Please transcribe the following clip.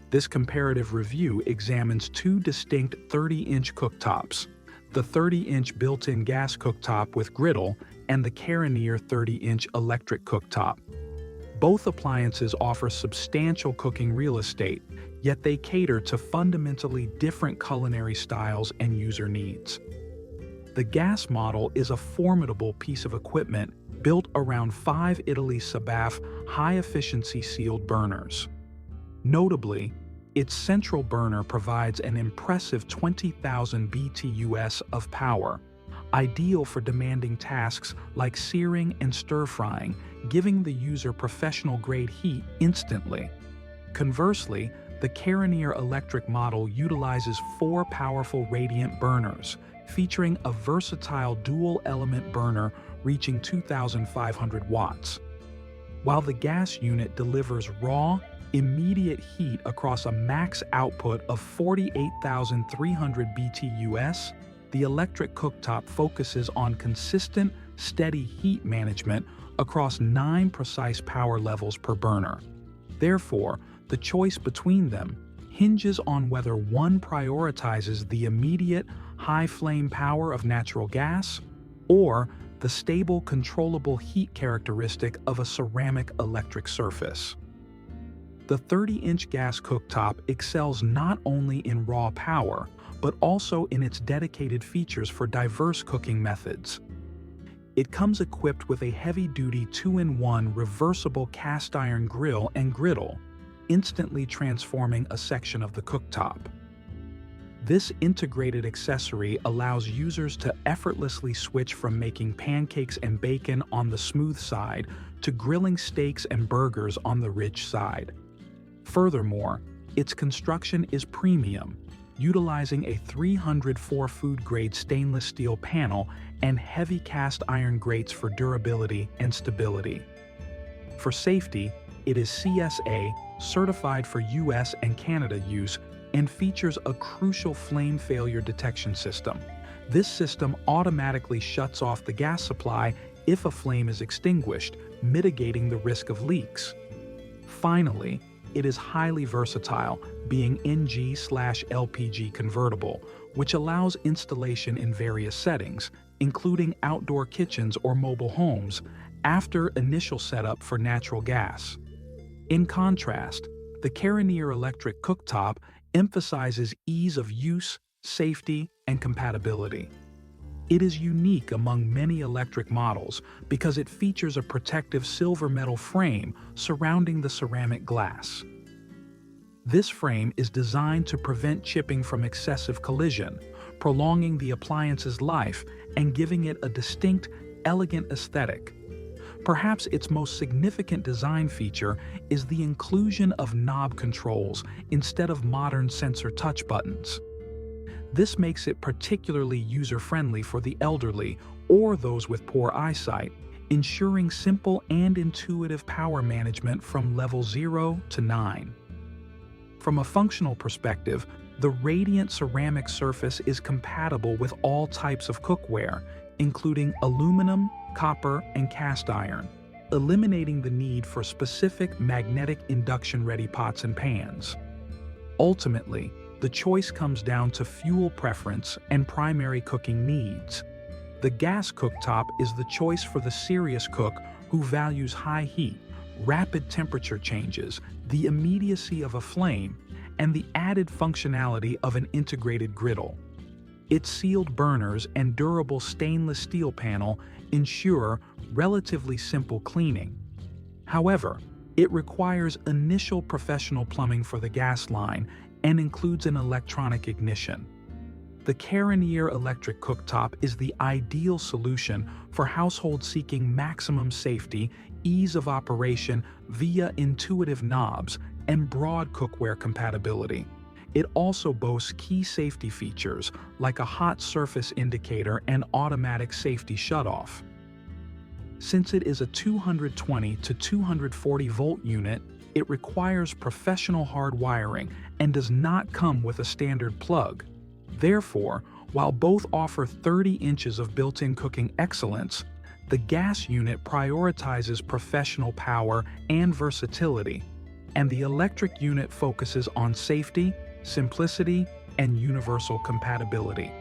This comparative review examines two distinct 30-inch cooktops: the 30-inch built-in gas cooktop with griddle and the Carinier 30-inch electric cooktop. Both appliances offer substantial cooking real estate, yet they cater to fundamentally different culinary styles and user needs. The gas model is a formidable piece of equipment built around 5 Italy Sabaf high-efficiency sealed burners. Notably, its central burner provides an impressive 20,000 BTUs of power, ideal for demanding tasks like searing and stir-frying, giving the user professional-grade heat instantly. Conversely, the Carinier electric model utilizes 4 powerful radiant burners, featuring a versatile dual-element burner reaching 2,500 watts. While the gas unit delivers raw, immediate heat across a max output of 48,300 BTUs, the electric cooktop focuses on consistent, steady heat management across 9 precise power levels per burner. Therefore, the choice between them hinges on whether one prioritizes the immediate, high-flame power of natural gas or the stable, controllable heat characteristic of a ceramic electric surface. The 30-inch gas cooktop excels not only in raw power, but also in its dedicated features for diverse cooking methods. It comes equipped with a heavy-duty 2-in-1 reversible cast-iron grill and griddle, instantly transforming a section of the cooktop. This integrated accessory allows users to effortlessly switch from making pancakes and bacon on the smooth side to grilling steaks and burgers on the rich side. Furthermore, its construction is premium, utilizing a 304 food-grade stainless steel panel and heavy cast iron grates for durability and stability. For safety, it is CSA certified for US and Canada use and features a crucial flame failure detection system. This system automatically shuts off the gas supply if a flame is extinguished, mitigating the risk of leaks. Finally, it is highly versatile, being NG/LPG convertible, which allows installation in various settings, including outdoor kitchens or mobile homes, after initial setup for natural gas. In contrast, the Carinier electric cooktop emphasizes ease of use, safety, and compatibility. It is unique among many electric models because it features a protective silver metal frame surrounding the ceramic glass. This frame is designed to prevent chipping from excessive collision, prolonging the appliance's life and giving it a distinct, elegant aesthetic. Perhaps its most significant design feature is the inclusion of knob controls instead of modern sensor touch buttons. This makes it particularly user-friendly for the elderly or those with poor eyesight, ensuring simple and intuitive power management from level 0 to 9. From a functional perspective, the radiant ceramic surface is compatible with all types of cookware, including aluminum, copper, and cast iron, eliminating the need for specific magnetic induction-ready pots and pans. Ultimately, the choice comes down to fuel preference and primary cooking needs. The gas cooktop is the choice for the serious cook who values high heat, rapid temperature changes, the immediacy of a flame, and the added functionality of an integrated griddle. Its sealed burners and durable stainless steel panel ensure relatively simple cleaning. However, it requires initial professional plumbing for the gas line and includes an electronic ignition. The Carinier electric cooktop is the ideal solution for households seeking maximum safety, ease of operation via intuitive knobs, and broad cookware compatibility. It also boasts key safety features like a hot surface indicator and automatic safety shutoff. Since it is a 220 to 240 volt unit, it requires professional hard wiring and does not come with a standard plug. Therefore, while both offer 30 inches of built-in cooking excellence, the gas unit prioritizes professional power and versatility, and the electric unit focuses on safety, simplicity, and universal compatibility.